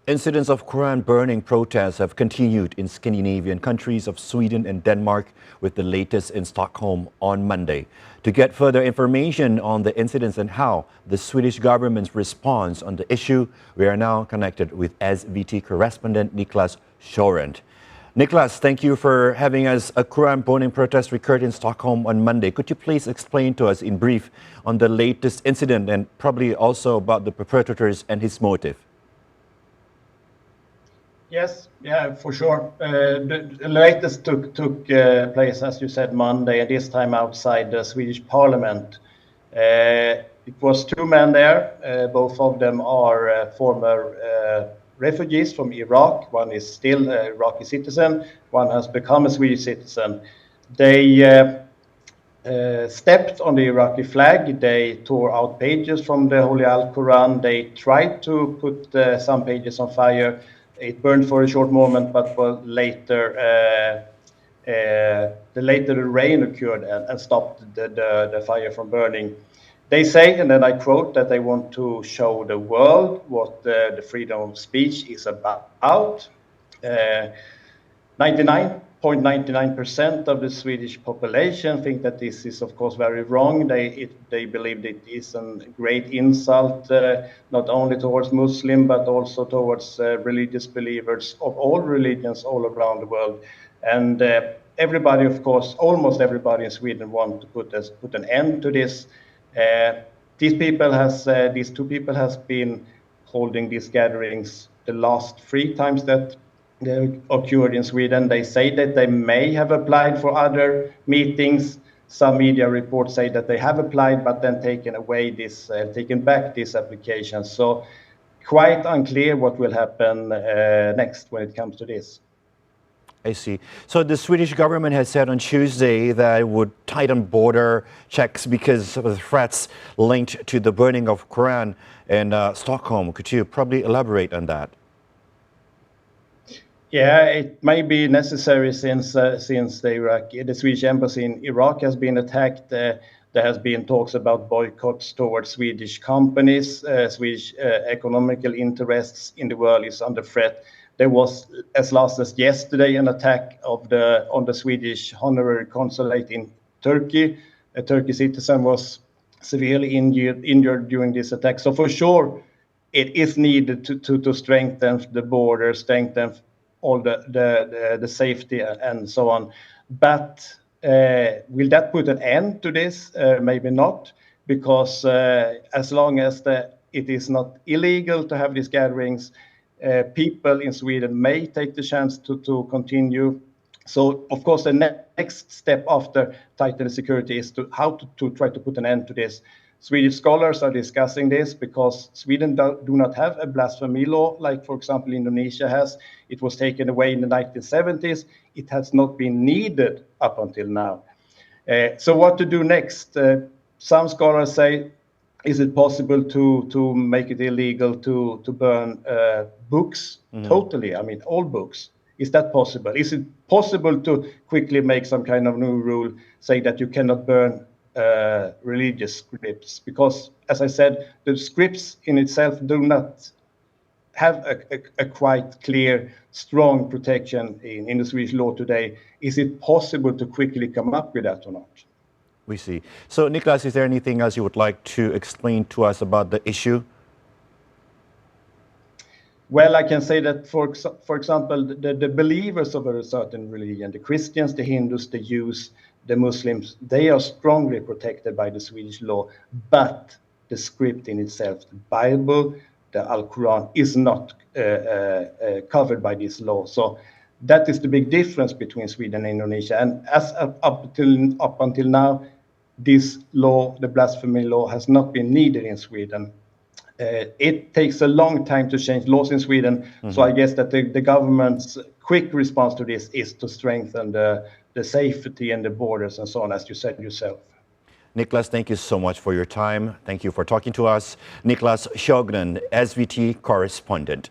Incidents of Qur'an-burning protests have continued in Scandinavian countries of Sweden and Denmark, with the latest in Stockholm on Monday. To get further information on the incidents and how the Swedish government's response on the issue, we are now connected with SVT correspondent Niklas Sjorgen. Niklas, thank you for having us. A Qur'an-burning protest occurred in Stockholm on Monday. Could you please explain to us in brief on the latest incident and probably also about the perpetrators and his motive? Yes, yeah, for sure. The latest took place, as you said, Monday, and this time outside the Swedish Parliament. It was two men there. Both of them are former refugees from Iraq. One is still an Iraqi citizen. One has become a Swedish citizen. They stepped on the Iraqi flag. They tore out pages from the Holy Al-Quran. They tried to put some pages on fire. It burned for a short moment, but later the rain occurred and stopped the fire from burning. They say, and then I quote, that they want to show the world what the freedom of speech is about. 99.99% of the Swedish population think that this is, of course, very wrong. They believe it is a great insult, not only towards Muslims, but also towards religious believers of all religions all around the world. And everybody, of course, almost everybody in Sweden want to put an end to this. These two people has been holding these gatherings the last 3 times that they occurred in Sweden. They say that they may have applied for other meetings. Some media reports say that they have applied, but then taken back this application. So quite unclear what will happen next when it comes to this. I see. So the Swedish government has said on Tuesday that it would tighten border checks because of the threats linked to the burning of Quran in Stockholm. Could you probably elaborate on that? Yeah, it may be necessary since the Swedish embassy in Iraq has been attacked. There has been talks about boycotts towards Swedish companies. Swedish economical interests in the world is under threat. There was, as last as yesterday, an attack on the Swedish honorary consulate in Turkey. A Turkish citizen was severely injured during this attack. So for sure, it is needed to strengthen the border, strengthen all the safety and so on. But will that put an end to this? Maybe not, because as long as it is not illegal to have these gatherings, people in Sweden may take the chance to continue. So, of course, the next step after tightening security is how to try to put an end to this. Swedish scholars are discussing this because Sweden do not have a blasphemy law like, for example, Indonesia has. It was taken away in the 1970s. It has not been needed up until now. So what to do next? Some scholars say, is it possible to make it illegal to burn books? Mm-hmm. Totally, I mean, all books. Is that possible? Is it possible to quickly make some kind of new rule, say that you cannot burn religious scripts? Because, as I said, the scripts in itself do not have a quite clear, strong protection in the Swedish law today. Is it possible to quickly come up with that or not? We see. So, Niklas, is there anything else you would like to explain to us about the issue? Well, I can say that, for example, the believers of a certain religion, the Christians, the Hindus, the Jews, the Muslims, they are strongly protected by the Swedish law, but the script in itself, the Bible, the Al-Quran, is not covered by this law. So that is the big difference between Sweden and Indonesia. And as up until now, this law, the blasphemy law, has not been needed in Sweden. It takes a long time to change laws in Sweden. Mm-hmm. So I guess that the government's quick response to this is to strengthen the safety and the borders and so on, as you said yourself. Niklas, thank you so much for your time. Thank you for talking to us. Niklas Sjorgen, SVT correspondent.